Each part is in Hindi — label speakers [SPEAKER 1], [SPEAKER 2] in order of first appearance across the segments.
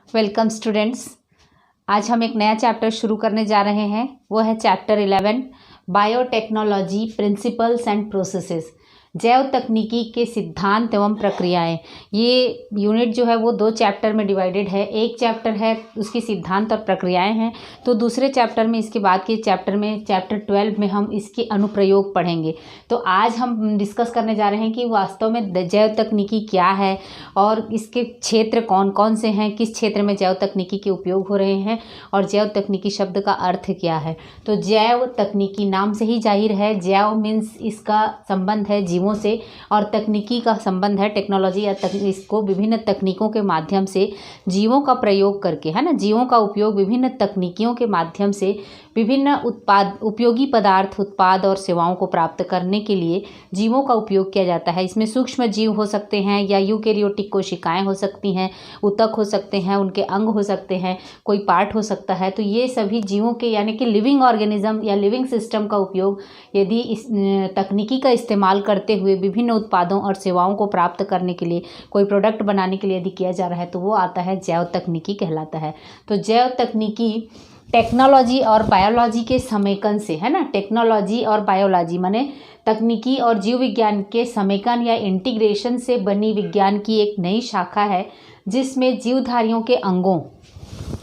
[SPEAKER 1] Welcome students. आज हम एक नया चैप्टर शुरू करने जा रहे हैं। वो है chapter 11 biotechnology principles and processes, जैव तकनीकी के सिद्धांत एवं प्रक्रियाएं। ये यूनिट जो है वो दो चैप्टर में डिवाइडेड है। एक चैप्टर है उसकी सिद्धांत और प्रक्रियाएं हैं, तो दूसरे चैप्टर में इसके बाद के चैप्टर में चैप्टर 12 में हम इसके अनुप्रयोग पढ़ेंगे। तो आज हम डिस्कस करने जा रहे हैं कि वास्तव में जैव तकनीकी क्या है और इसके क्षेत्र कौन कौन से हैं, किस क्षेत्र में जैव तकनीकी के उपयोग हो रहे हैं और जैव तकनीकी शब्द का अर्थ क्या है। तो जैव तकनीकी नाम से ही जाहिर है, जैव मीन्स इसका संबंध है जीवों से और तकनीकी का संबंध है टेक्नोलॉजी या इसको विभिन्न तकनीकों के माध्यम से जीवों का प्रयोग करके, है ना, जीवों का उपयोग विभिन्न तकनीकियों के माध्यम से विभिन्न उपयोगी पदार्थ, उत्पाद और सेवाओं को प्राप्त करने के लिए जीवों का उपयोग किया जाता है। इसमें सूक्ष्म जीव हो सकते हैं या यूकेरियोटिक कोशिकाएं हो सकती हैं, ऊतक हो सकते हैं, उनके अंग हो सकते हैं, कोई पार्ट हो सकता है। तो ये सभी जीवों के यानी कि लिविंग ऑर्गेनिज्म या लिविंग सिस्टम का उपयोग यदि इस तकनीकी का इस्तेमाल करते हुए विभिन्न उत्पादों और सेवाओं को प्राप्त करने के लिए, कोई प्रोडक्ट बनाने के लिए यदि किया जा रहा है तो वो आता है जैव तकनीकी कहलाता है। तो जैव तकनीकी टेक्नोलॉजी और बायोलॉजी के समेकन से, है ना, टेक्नोलॉजी और बायोलॉजी माने तकनीकी और जीव विज्ञान के समेकन या इंटीग्रेशन से बनी विज्ञान की एक नई शाखा है, जिसमें जीवधारियों के अंगों,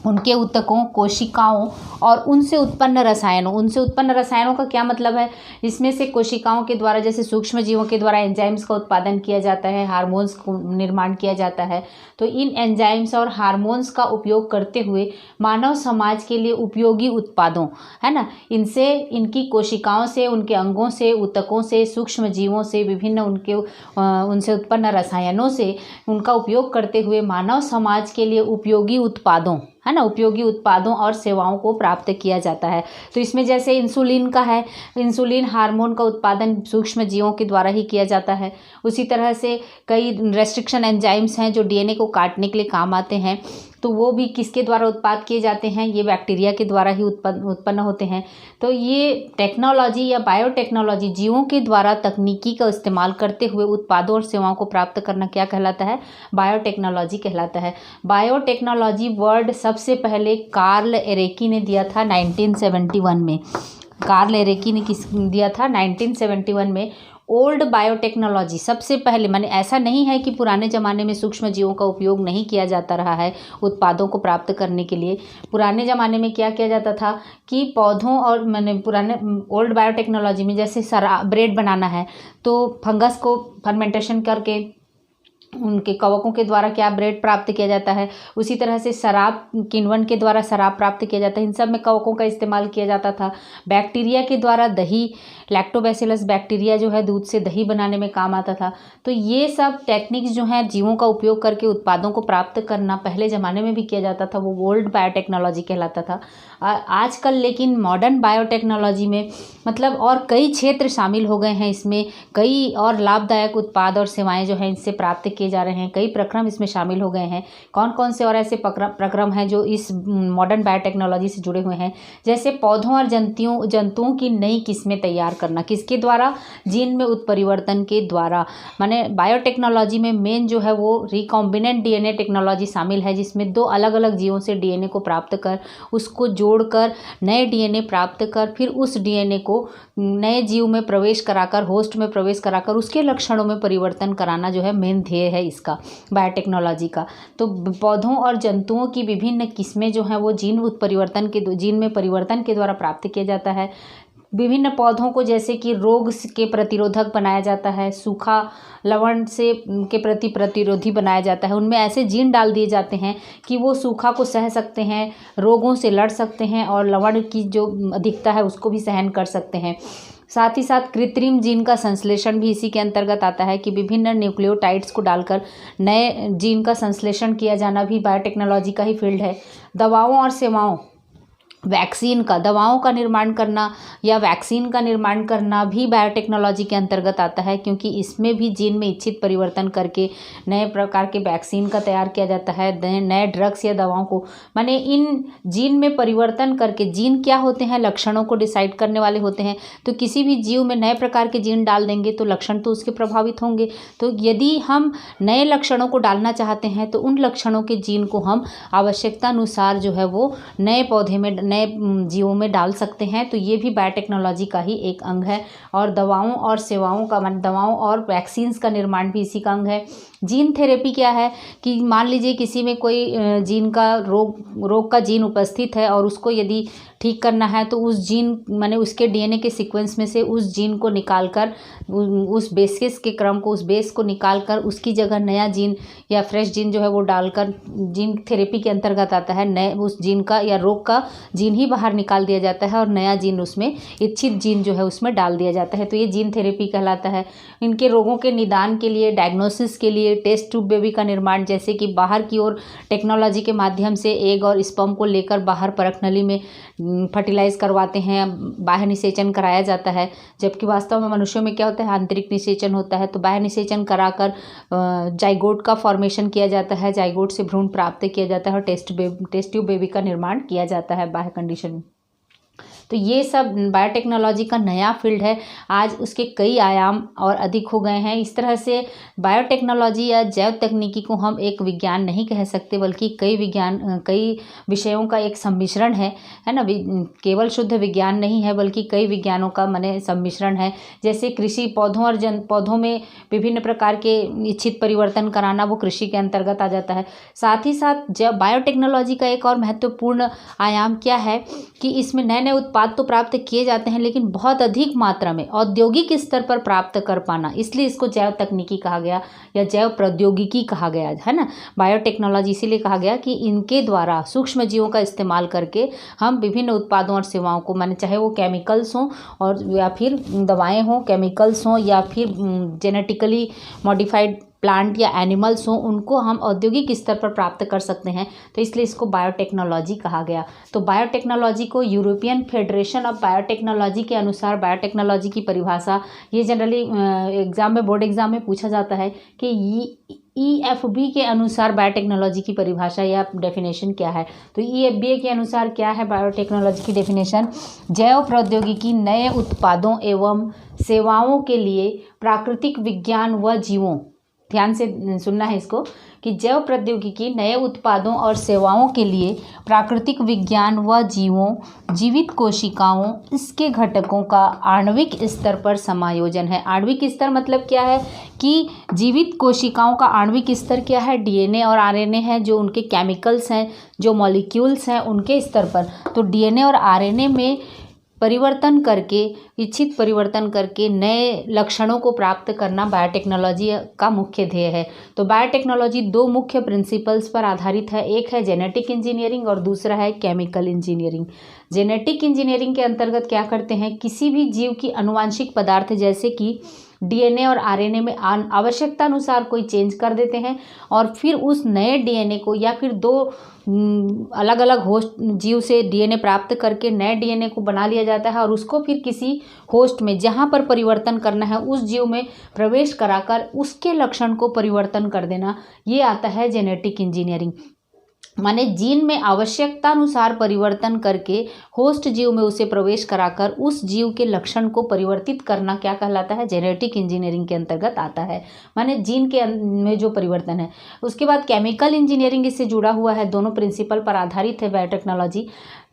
[SPEAKER 1] उनके ऊतकों, कोशिकाओं और उनसे उत्पन्न रसायनों का क्या मतलब है। इसमें से कोशिकाओं के द्वारा, जैसे सूक्ष्म जीवों के द्वारा एंजाइम्स का उत्पादन किया जाता है, हार्मोन्स को निर्माण किया जाता है। तो इन एंजाइम्स और हार्मोन्स का उपयोग करते हुए मानव समाज के लिए उपयोगी उत्पादों, है ना, इनसे, इनकी कोशिकाओं से, उनके अंगों से, ऊतकों से, सूक्ष्म जीवों से, विभिन्न उनसे उत्पन्न रसायनों से उनका उपयोग करते हुए मानव समाज के लिए उपयोगी उत्पादों, है ना, उपयोगी उत्पादों और सेवाओं को प्राप्त किया जाता है। तो इसमें जैसे इंसुलिन का है, इंसुलिन हार्मोन का उत्पादन सूक्ष्म जीवों के द्वारा ही किया जाता है। उसी तरह से कई रेस्ट्रिक्शन एंजाइम्स हैं जो डीएनए को काटने के लिए काम आते हैं, तो वो भी किसके द्वारा उत्पाद किए जाते हैं, ये बैक्टीरिया के द्वारा ही उत्पन्न होते हैं। तो ये टेक्नोलॉजी या बायोटेक्नोलॉजी जीवों के द्वारा तकनीकी का इस्तेमाल करते हुए उत्पादों और सेवाओं को प्राप्त करना क्या कहलाता है, बायोटेक्नोलॉजी कहलाता है। बायोटेक्नोलॉजी वर्ड सबसे पहले कार्ल एरेकी ने दिया था 1971 में। कार्ल एरेकी ने किस दिया था 1971 में। ओल्ड बायोटेक्नोलॉजी सबसे पहले, माने ऐसा नहीं है कि पुराने ज़माने में सूक्ष्म जीवों का उपयोग नहीं किया जाता रहा है उत्पादों को प्राप्त करने के लिए। पुराने ज़माने में क्या किया जाता था कि पौधों और माने पुराने ओल्ड बायोटेक्नोलॉजी में जैसे ब्रेड बनाना है तो फंगस को फर्मेंटेशन करके उनके कवकों के द्वारा क्या ब्रेड प्राप्त किया जाता है। उसी तरह से शराब, किण्वन के द्वारा शराब प्राप्त किया जाता है। इन सब में कवकों का इस्तेमाल किया जाता था। बैक्टीरिया के द्वारा दही, लैक्टोबैसिलस बैक्टीरिया जो है दूध से दही बनाने में काम आता था। तो ये सब टेक्निक्स जो हैं जीवों का उपयोग करके उत्पादों को प्राप्त करना पहले ज़माने में भी किया जाता था, वो ओल्ड बायोटेक्नोलॉजी कहलाता था। आजकल लेकिन मॉडर्न बायोटेक्नोलॉजी में मतलब और कई क्षेत्र शामिल हो गए हैं। इसमें कई और लाभदायक उत्पाद और सेवाएं जो हैं इनसे प्राप्त किए जा रहे हैं। कई प्रक्रम इसमें शामिल हो गए हैं। कौन कौन से और ऐसे प्रक्रम हैं जो इस मॉडर्न बायोटेक्नोलॉजी से जुड़े हुए हैं, जैसे पौधों और जंतुओं की नई किस्में तैयार करना, किसके द्वारा, जीन में उत्परिवर्तन के द्वारा। माने बायोटेक्नोलॉजी में मेन जो है वो रिकॉम्बिनेंट डीएनए टेक्नोलॉजी शामिल है, जिसमें दो अलग अलग जीवों से डीएनए को प्राप्त कर, उसको जोड़कर नए डीएनए प्राप्त कर, फिर उस डीएनए को नए जीव में प्रवेश कराकर, होस्ट में प्रवेश कराकर उसके लक्षणों में परिवर्तन कराना जो है मेन ध्येय है इसका, बायोटेक्नोलॉजी का। तो पौधों और जंतुओं की विभिन्न किस्में जो हैं वो जीन में परिवर्तन के द्वारा प्राप्त किया जाता है। विभिन्न पौधों को जैसे कि रोग के प्रतिरोधक बनाया जाता है, सूखा लवण से के प्रति प्रतिरोधी बनाया जाता है। उनमें ऐसे जीन डाल दिए जाते हैं कि वो सूखा को सह सकते हैं, रोगों से लड़ सकते हैं और लवण की जो अधिकता है उसको भी सहन कर सकते हैं। साथ ही साथ कृत्रिम जीन का संश्लेषण भी इसी के अंतर्गत आता है कि विभिन्न न्यूक्लियोटाइड्स को डालकर नए जीन का संश्लेषण किया जाना भी बायोटेक्नोलॉजी का ही फील्ड है। दवाओं और सेवाओं वैक्सीन का, दवाओं का निर्माण करना या वैक्सीन का निर्माण करना भी बायोटेक्नोलॉजी के अंतर्गत आता है, क्योंकि इसमें भी जीन में इच्छित परिवर्तन करके नए प्रकार के वैक्सीन का तैयार किया जाता है, नए ड्रग्स या दवाओं को, माने इन जीन में परिवर्तन करके। जीन क्या होते हैं? लक्षणों को डिसाइड करने वाले होते हैं। तो किसी भी जीव में नए प्रकार के जीन डाल देंगे तो लक्षण तो उसके प्रभावित होंगे। तो यदि हम नए लक्षणों को डालना चाहते हैं तो उन लक्षणों के जीन को हम आवश्यकता अनुसार जो है वो नए पौधे में, नए जीवों में डाल सकते हैं। तो ये भी बायोटेक्नोलॉजी का ही एक अंग है। और दवाओं और सेवाओं का, मान दवाओं और वैक्सीन्स का निर्माण भी इसी का अंग है। जीन थेरेपी क्या है कि मान लीजिए किसी में कोई जीन का रोग का जीन उपस्थित है और उसको यदि ठीक करना है तो उस जीन, माने उसके डीएनए के सीक्वेंस में से उस जीन को निकालकर, उस बेसिस के क्रम को, उस बेस को निकालकर उसकी जगह नया जीन या फ्रेश जीन जो है वो डालकर, जीन थेरेपी के अंतर्गत आता है। नए उस जीन का या रोग का जीन ही बाहर निकाल दिया जाता है और नया जीन, उसमें इच्छित जीन जो है उसमें डाल दिया जाता है। तो ये जीन थेरेपी कहलाता है। इनके रोगों के निदान के लिए, डायग्नोसिस के लिए टेस्ट ट्यूब बेबी का निर्माण, जैसे कि बाहर की ओर टेक्नोलॉजी के माध्यम से एग और स्पर्म को लेकर बाहर परख नली में फर्टिलाइज करवाते हैं, बाह्य निषेचन कराया जाता है। जबकि वास्तव में मनुष्यों में क्या होता है? आंतरिक निषेचन होता है। तो बाह्य निषेचन कराकर जाइगोट का फॉर्मेशन किया जाता है, जाइगोट से भ्रूण प्राप्त किया जाता है और टेस्ट ट्यूब बेबी का निर्माण किया जाता है बाह्य कंडीशन में। तो ये सब बायोटेक्नोलॉजी का नया फील्ड है। आज उसके कई आयाम और अधिक हो गए हैं। इस तरह से बायोटेक्नोलॉजी या जैव तकनीकी को हम एक विज्ञान नहीं कह सकते, बल्कि कई विषयों का एक सम्मिश्रण है ना। केवल शुद्ध विज्ञान नहीं है, बल्कि कई विज्ञानों का माने सम्मिश्रण है। जैसे कृषि, पौधों और पौधों में विभिन्न प्रकार के इच्छित परिवर्तन कराना, वो कृषि के अंतर्गत आ जाता है। साथ ही साथ जब बायोटेक्नोलॉजी का एक और महत्वपूर्ण आयाम क्या है कि इसमें नए नए उत्पाद तो प्राप्त किए जाते हैं, लेकिन बहुत अधिक मात्रा में औद्योगिक स्तर पर प्राप्त कर पाना, इसलिए इसको जैव तकनीकी कहा गया या जैव प्रौद्योगिकी कहा गया है ना। बायोटेक्नोलॉजी इसीलिए कहा गया कि इनके द्वारा सूक्ष्म जीवों का इस्तेमाल करके हम विभिन्न उत्पादों और सेवाओं को, माने चाहे वो केमिकल्स हों और या फिर दवाएं हों, केमिकल्स हों या फिर जेनेटिकली मॉडिफाइड प्लांट या एनिमल्स हों, उनको हम औद्योगिक स्तर पर प्राप्त कर सकते हैं। तो इसलिए इसको बायोटेक्नोलॉजी कहा गया। तो बायोटेक्नोलॉजी को यूरोपियन फेडरेशन ऑफ बायोटेक्नोलॉजी के अनुसार बायोटेक्नोलॉजी की परिभाषा, ये जनरली एग्जाम में, बोर्ड एग्जाम में पूछा जाता है कि EFB के अनुसार बायोटेक्नोलॉजी की परिभाषा या डेफिनेशन क्या है। तो EFBA के अनुसार क्या है बायोटेक्नोलॉजी की डेफिनेशन? जैव प्रौद्योगिकी नए उत्पादों एवं सेवाओं के लिए प्राकृतिक विज्ञान व जीवों, ध्यान से सुनना है इसको, कि जैव प्रौद्योगिकी नए उत्पादों और सेवाओं के लिए प्राकृतिक विज्ञान व जीवों, जीवित कोशिकाओं, इसके घटकों का आणविक स्तर पर समायोजन है। आणविक स्तर मतलब क्या है कि जीवित कोशिकाओं का आणविक स्तर क्या है? DNA और RNA है, जो उनके केमिकल्स हैं, जो मॉलिक्यूल्स हैं, उनके स्तर पर। तो DNA और RNA में परिवर्तन करके, इच्छित परिवर्तन करके नए लक्षणों को प्राप्त करना बायोटेक्नोलॉजी का मुख्य ध्येय है। तो बायोटेक्नोलॉजी दो मुख्य प्रिंसिपल्स पर आधारित है। एक है जेनेटिक इंजीनियरिंग और दूसरा है केमिकल इंजीनियरिंग। जेनेटिक इंजीनियरिंग के अंतर्गत क्या करते हैं? किसी भी जीव की आनुवांशिक पदार्थ जैसे कि DNA और RNA में आवश्यकता अनुसार कोई चेंज कर देते हैं और फिर उस नए DNA को या फिर दो अलग अलग होस्ट जीव से DNA प्राप्त करके नए DNA को बना लिया जाता है और उसको फिर किसी होस्ट में, जहाँ पर परिवर्तन करना है, उस जीव में प्रवेश कराकर उसके लक्षण को परिवर्तन कर देना, ये आता है जेनेटिक इंजीनियरिंग। माने जीन में आवश्यकता अनुसार परिवर्तन करके होस्ट जीव में उसे प्रवेश कराकर उस जीव के लक्षण को परिवर्तित करना क्या कहलाता है? जेनेटिक इंजीनियरिंग के अंतर्गत आता है। माने जीन के में जो परिवर्तन है। उसके बाद केमिकल इंजीनियरिंग इससे जुड़ा हुआ है, दोनों प्रिंसिपल पर आधारित है बायोटेक्नोलॉजी।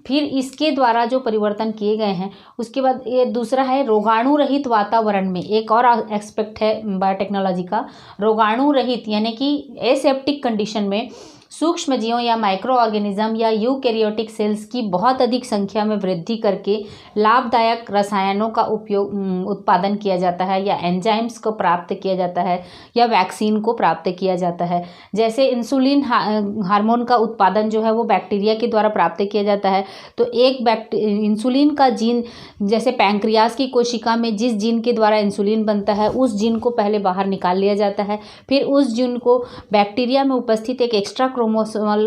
[SPEAKER 1] फिर इसके द्वारा जो परिवर्तन किए गए हैं, उसके बाद ये दूसरा है रोगाणु रहित वातावरण में। एक और एस्पेक्ट है बायोटेक्नोलॉजी का, रोगाणु रहित, यानी कि एसेप्टिक कंडीशन में सूक्ष्म जीवों या माइक्रो ऑर्गेनिज्म या यूकैरियोटिक सेल्स की बहुत अधिक संख्या में वृद्धि करके लाभदायक रसायनों का उत्पादन किया जाता है या एंजाइम्स को प्राप्त किया जाता है या वैक्सीन को प्राप्त किया जाता है। जैसे इंसुलिन हार्मोन का उत्पादन जो है वो बैक्टीरिया के द्वारा प्राप्त किया जाता है। तो एक इंसुलिन का जीन, जैसे पैंक्रियास की कोशिका में जिस जीन के द्वारा इंसुलिन बनता है, उस जीन को पहले बाहर निकाल लिया जाता है। फिर उस जीन को बैक्टीरिया में उपस्थित एक एक्स्ट्रा क्रोमोसोमल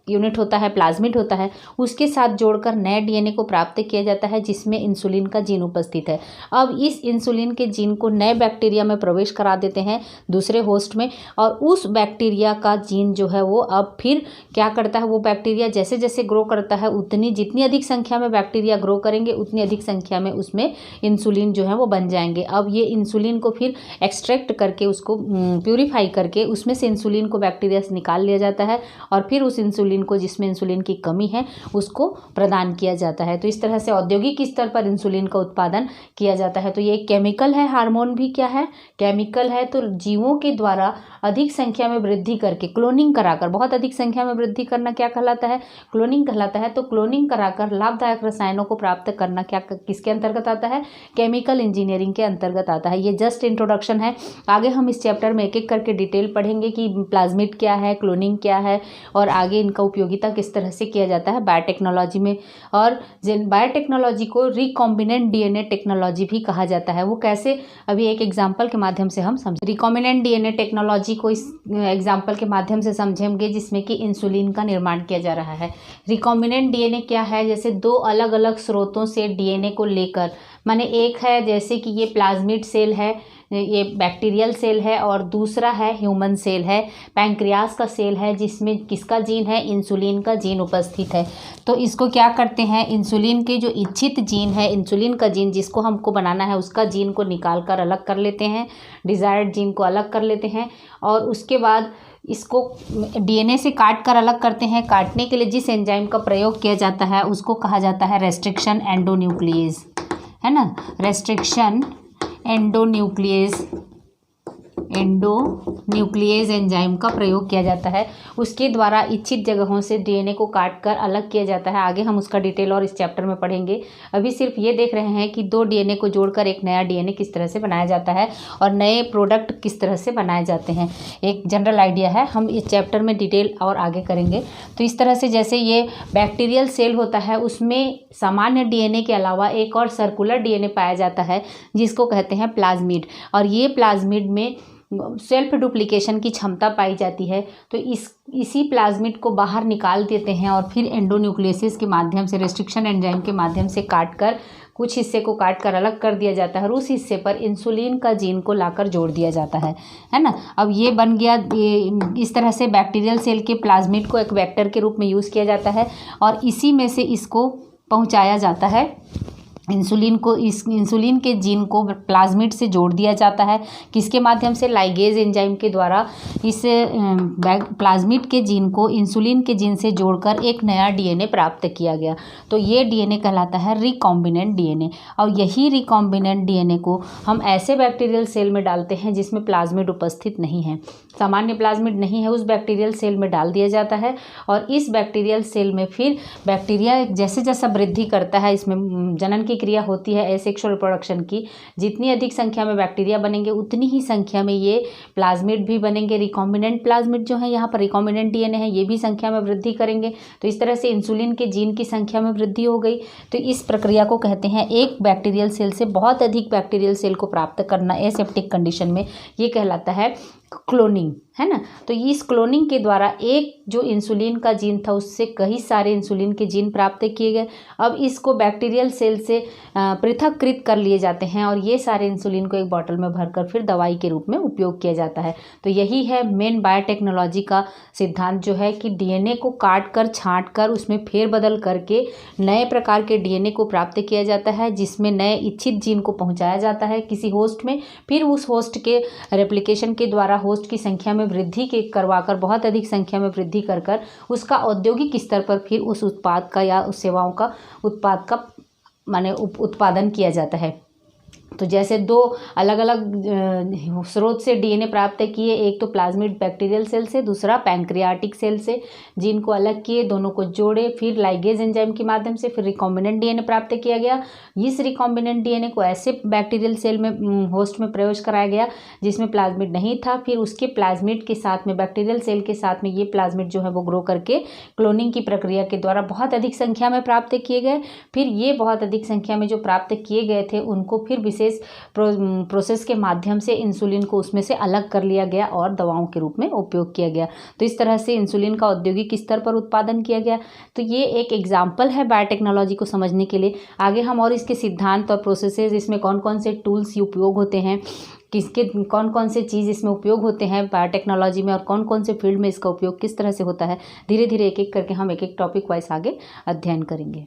[SPEAKER 1] यूनिट होता है, प्लाज्मिड होता है, उसके साथ जोड़कर नए डीएनए को प्राप्त किया जाता है जिसमें इंसुलिन का जीन उपस्थित है। अब इस इंसुलिन के जीन को नए बैक्टीरिया में प्रवेश करा देते हैं दूसरे होस्ट में, और उस बैक्टीरिया का जीन जो है वो अब फिर क्या करता है, वो बैक्टीरिया जैसे जैसे ग्रो करता है जितनी अधिक संख्या में बैक्टीरिया ग्रो करेंगे उतनी अधिक संख्या में उसमें इंसुलिन जो है वो बन जाएंगे। अब ये इंसुलिन को फिर एक्सट्रैक्ट करके उसको प्यूरिफाई करके उसमें से इंसुलिन को बैक्टीरिया से निकाल लिया जाता है और फिर उस इंसुलिन को जिसमें इंसुलिन की कमी है उसको प्रदान किया जाता है। तो इस तरह से औद्योगिक स्तर पर इंसुलिन का उत्पादन किया जाता है। तो ये केमिकल है, हार्मोन भी क्या है, केमिकल है। तो जीवों के द्वारा अधिक संख्या में वृद्धि करके क्लोनिंग कराकर, बहुत अधिक संख्या में वृद्धि करना क्या कहलाता है, क्लोनिंग कहलाता है। तो क्लोनिंग कराकर लाभदायक रसायनों को प्राप्त करना क्या किसके अंतर्गत आता है, केमिकल इंजीनियरिंग के अंतर्गत आता है। ये जस्ट इंट्रोडक्शन है, आगे हम इस चैप्टर में एक एक करके डिटेल पढ़ेंगे कि प्लाज्मिड क्या है, क्लोनिंग क्या है और आगे इनका उपयोगिता किस तरह से किया जाता है बायोटेक्नोलॉजी में। और बायोटेक्नोलॉजी को रिकॉम्बिनेंट डीएनए टेक्नोलॉजी भी कहा जाता है। वो कैसे, अभी एक एग्जाम्पल के माध्यम से हम समझ। रिकॉम्बिनेंट डीएनए टेक्नोलॉजी को इस एग्जाम्पल के माध्यम से समझेंगे जिसमें कि इंसुलिन का निर्माण किया जा रहा है। रिकॉम्बिनेंट डीएनए क्या है, जैसे दो अलग अलग स्रोतों से डीएनए को लेकर, माने एक है जैसे कि ये प्लाज्मिड सेल है, ये बैक्टीरियल सेल है, और दूसरा है ह्यूमन सेल है, पैंक्रियास का सेल है जिसमें किसका जीन है, इंसुलिन का जीन उपस्थित है। तो इसको क्या करते हैं, इंसुलिन के जो इच्छित जीन है, इंसुलिन का जीन जिसको हमको बनाना है उसका जीन को निकाल कर अलग कर लेते हैं, डिज़ायर्ड जीन को अलग कर लेते हैं और उसके बाद इसको डीएनए से काट कर अलग करते हैं। काटने के लिए जिस एंजाइम का प्रयोग किया जाता है उसको कहा जाता है रेस्ट्रिक्शन एंडोन्यूक्लिएज, है ना, रेस्ट्रिक्शन एंडोन्यूक्लिएज एंजाइम का प्रयोग किया जाता है। उसके द्वारा इच्छित जगहों से डीएनए को काटकर अलग किया जाता है। आगे हम उसका डिटेल और इस चैप्टर में पढ़ेंगे। अभी सिर्फ ये देख रहे हैं कि दो डीएनए को जोड़कर एक नया डीएनए किस तरह से बनाया जाता है और नए प्रोडक्ट किस तरह से बनाए जाते हैं। एक जनरल आइडिया है, हम इस चैप्टर में डिटेल और आगे करेंगे। तो इस तरह से जैसे ये बैक्टीरियल सेल होता है उसमें सामान्य डीएनए के अलावा एक और सर्कुलर डीएनए पाया जाता है जिसको कहते हैं प्लाज्मिड, और ये प्लाज्मिड में सेल्फ डुप्लीकेशन की क्षमता पाई जाती है। तो इसी प्लाज्मिड को बाहर निकाल देते हैं और फिर एंडोन्यूक्लियसिस के माध्यम से, रेस्ट्रिक्शन एंजाइम के माध्यम से काटकर कुछ हिस्से को काटकर अलग कर दिया जाता है और उस हिस्से पर इंसुलिन का जीन को लाकर जोड़ दिया जाता है ना। अब ये बन गया, इस तरह से बैक्टीरियल सेल के प्लाज्मिड को एक वेक्टर के रूप में यूज़ किया जाता है और इसी में से इसको पहुंचाया जाता है इंसुलिन को, इस इंसुलिन के जीन को प्लाज्मिड से जोड़ दिया जाता है। किसके माध्यम से, लाइगेज एंजाइम के द्वारा इस प्लाज्मिड के जीन को इंसुलिन के जीन से जोड़कर एक नया डीएनए प्राप्त किया गया। तो ये डीएनए कहलाता है रिकॉम्बिनेंट डीएनए। और यही रिकॉम्बिनेंट डीएनए को हम ऐसे बैक्टीरियल सेल में डालते हैं जिसमें प्लाज्मिड उपस्थित नहीं है, सामान्य प्लाज्मिड नहीं है, उस बैक्टीरियल सेल में डाल दिया जाता है और इस बैक्टीरियल सेल में फिर बैक्टीरिया जैसे जैसा वृद्धि करता है, इसमें जनन की क्रिया होती है एसेक्सुअल रिप्रोडक्शन की, जितनी अधिक संख्या में बैक्टीरिया बनेंगे उतनी ही संख्या में ये प्लाज्मिड भी बनेंगे। रिकॉम्बिनेंट प्लाज्मिड जो है, यहाँ पर रिकॉम्बिनेंट डीएनए है, ये भी संख्या में वृद्धि करेंगे। तो इस तरह से इंसुलिन के जीन की संख्या में वृद्धि हो गई। तो इस प्रक्रिया को कहते हैं एक बैक्टीरियल सेल से बहुत अधिक बैक्टीरियल सेल को प्राप्त करना एसेप्टिक कंडीशन में, ये कहलाता है क्लोनिंग, है ना। तो इस क्लोनिंग के द्वारा एक जो इंसुलिन का जीन था उससे कई सारे इंसुलिन के जीन प्राप्त किए गए। अब इसको बैक्टीरियल सेल से पृथककृत कर लिए जाते हैं और ये सारे इंसुलिन को एक बॉटल में भरकर फिर दवाई के रूप में उपयोग किया जाता है। तो यही है मेन बायोटेक्नोलॉजी का सिद्धांत, जो है कि डीएनए को काट कर छाँट कर उसमें फेरबदल करके नए प्रकार के डीएनए को प्राप्त किया जाता है जिसमें नए इच्छित जीन को पहुँचाया जाता है किसी होस्ट में, फिर उस होस्ट के रेप्लिकेशन के द्वारा होस्ट की संख्या में वृद्धि के करवाकर, बहुत अधिक संख्या में वृद्धि कर उसका औद्योगिक स्तर पर फिर उस उत्पाद का या उस सेवाओं का उत्पाद का माने उत्पादन किया जाता है। तो जैसे दो अलग अलग स्रोत से डीएनए प्राप्त किए, एक तो प्लाज्मिड बैक्टीरियल सेल से, दूसरा पैंक्रियाटिक सेल से, जीन को अलग किए, दोनों को जोड़े, फिर लाइगेज एंजाइम के माध्यम से फिर रिकॉम्बिनेंट डीएनए प्राप्त किया गया। इस रिकॉम्बिनेंट डीएनए को ऐसे बैक्टीरियल सेल में होस्ट में प्रवेश कराया गया जिसमें प्लाज्मिड नहीं था, फिर उसके प्लाज्मिड के साथ में, बैक्टीरियल सेल के साथ में ये प्लाज्मिड जो है वो ग्रो करके क्लोनिंग की प्रक्रिया के द्वारा बहुत अधिक संख्या में प्राप्त किए गए। फिर ये बहुत अधिक संख्या में जो प्राप्त किए गए थे उनको फिर विशेष विशेष प्रोसेस के माध्यम से इंसुलिन को उसमें से अलग कर लिया गया और दवाओं के रूप में उपयोग किया गया। तो इस तरह से इंसुलिन का औद्योगिक स्तर पर उत्पादन किया गया। तो ये एक एग्जाम्पल है बायोटेक्नोलॉजी को समझने के लिए। आगे हम और इसके सिद्धांत और प्रोसेसेस, इसमें कौन कौन से टूल्स उपयोग होते हैं, किसके कौन कौन से चीज़ इसमें उपयोग होते हैं बायोटेक्नोलॉजी में, और कौन कौन से फील्ड में इसका उपयोग किस तरह से होता है, धीरे धीरे एक एक करके हम एक एक टॉपिक वाइज आगे अध्ययन करेंगे।